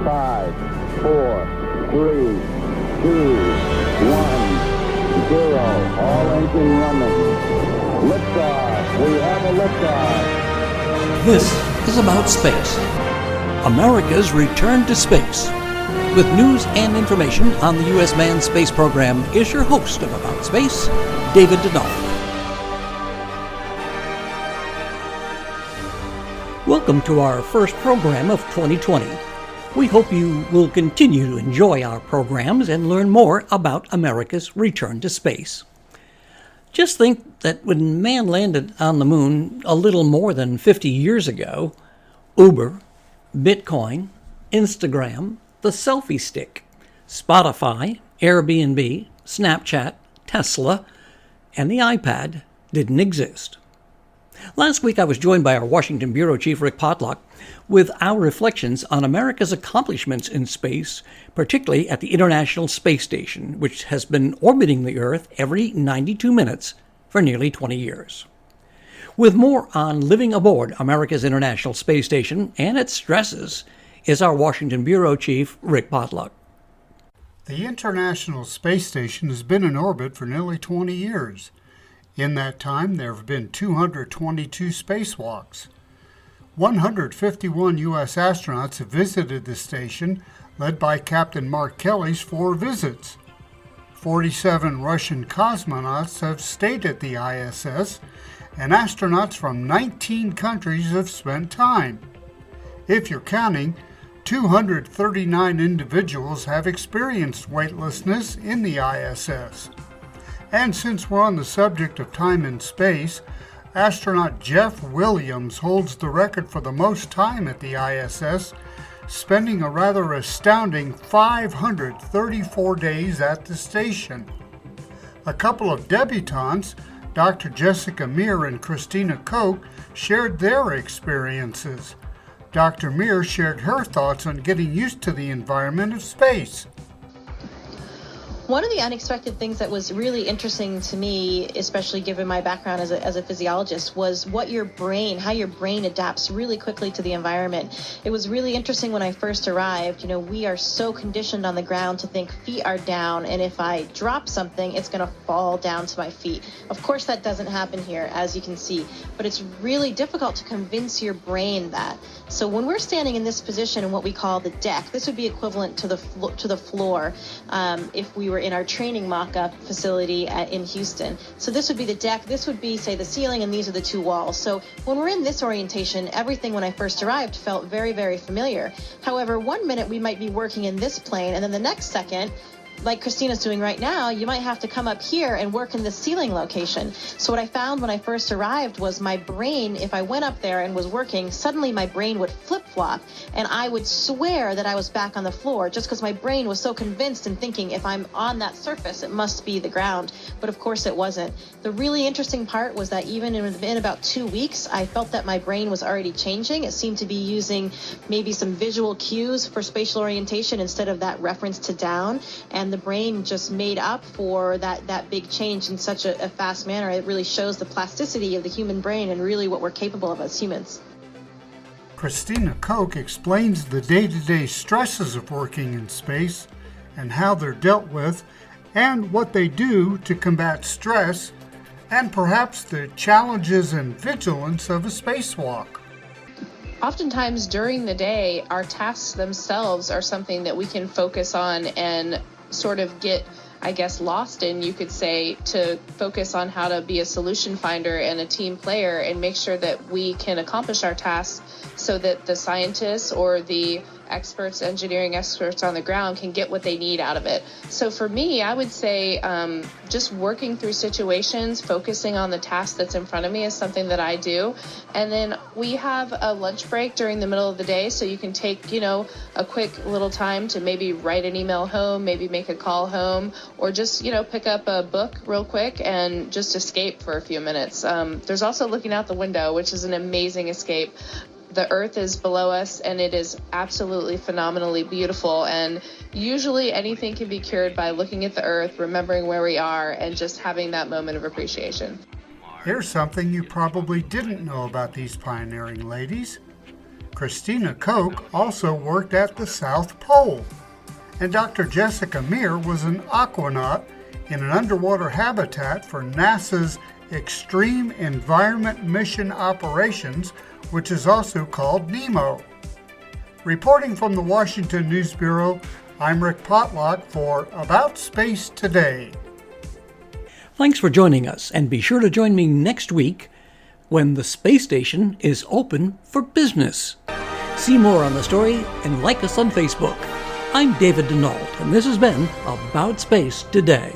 5, 4, 3, 2, 1, 0. All engine running. Liftoff. We have a liftoff. This is About Space, America's return to space. With news and information on the U.S. manned space program is your host of About Space, David Denal. Welcome to our first program of 2020. We hope you will continue to enjoy our programs and learn more about America's return to space. Just think that when man landed on the moon a little more than 50 years ago, Uber, Bitcoin, Instagram, the selfie stick, Spotify, Airbnb, Snapchat, Tesla, and the iPad didn't exist. Last week I was joined by our Washington Bureau Chief Rick Potlock with our reflections on America's accomplishments in space, particularly at the International Space Station, which has been orbiting the Earth every 92 minutes for nearly 20 years. With more on living aboard America's International Space Station and its stresses is our Washington Bureau Chief, Rick Potlock. The International Space Station has been in orbit for nearly 20 years. In that time, there have been 222 spacewalks. 151 U.S. astronauts have visited the station, led by Captain Mark Kelly's 4 visits. 47 Russian cosmonauts have stayed at the ISS, and astronauts from 19 countries have spent time. If you're counting, 239 individuals have experienced weightlessness in the ISS. And since we're on the subject of time and space, astronaut Jeff Williams holds the record for the most time at the ISS, spending a rather astounding 534 days at the station. A couple of debutantes, Dr. Jessica Meir and Christina Koch, shared their experiences. Dr. Meir shared her thoughts on getting used to the environment of space. One of the unexpected things that was really interesting to me, especially given my background as a physiologist, was how your brain adapts really quickly to the environment. It was really interesting when I first arrived. We are so conditioned on the ground to think feet are down, and if I drop something, it's going to fall down to my feet. Of course, that doesn't happen here, as you can see, but it's really difficult to convince your brain that. So when we're standing in this position in what we call the deck, this would be equivalent to the floor if we were in our training mock-up facility in Houston. So this would be the deck, this would be, say, the ceiling, and these are the 2 walls. So when we're in this orientation, everything when I first arrived felt very, very familiar. However, one minute we might be working in this plane, and then the next second, like Christina's doing right now, you might have to come up here and work in the ceiling location. So what I found when I first arrived was my brain, if I went up there and was working, suddenly my brain would flip-flop, and I would swear that I was back on the floor just because my brain was so convinced and thinking if I'm on that surface, it must be the ground. But of course it wasn't. The really interesting part was that even in about 2 weeks, I felt that my brain was already changing. It seemed to be using maybe some visual cues for spatial orientation instead of that reference to down. And the brain just made up for that big change in such a fast manner. It really shows the plasticity of the human brain and really what we're capable of as humans. Christina Koch explains the day-to-day stresses of working in space and how they're dealt with and what they do to combat stress and perhaps the challenges and vigilance of a spacewalk. Oftentimes during the day, our tasks themselves are something that we can focus on and sort of get, lost in, you could say, to focus on how to be a solution finder and a team player and make sure that we can accomplish our tasks so that the scientists or the engineering experts on the ground can get what they need out of it. So for me, I would say just working through situations, focusing on the task that's in front of me is something that I do. And then we have a lunch break during the middle of the day, so you can take, a quick little time to maybe write an email home, maybe make a call home, or just, pick up a book real quick and just escape for a few minutes. There's also looking out the window, which is an amazing escape. The Earth is below us, and it is absolutely phenomenally beautiful. And usually anything can be cured by looking at the Earth, remembering where we are, and just having that moment of appreciation. Here's something you probably didn't know about these pioneering ladies. Christina Koch also worked at the South Pole. And Dr. Jessica Meir was an aquanaut in an underwater habitat for NASA's Extreme Environment Mission Operations, which is also called NEMO. Reporting from the Washington News Bureau, I'm Rick Potlock for About Space Today. Thanks for joining us, and be sure to join me next week when the space station is open for business. See more on the story and like us on Facebook. I'm David Denault, and this has been About Space Today.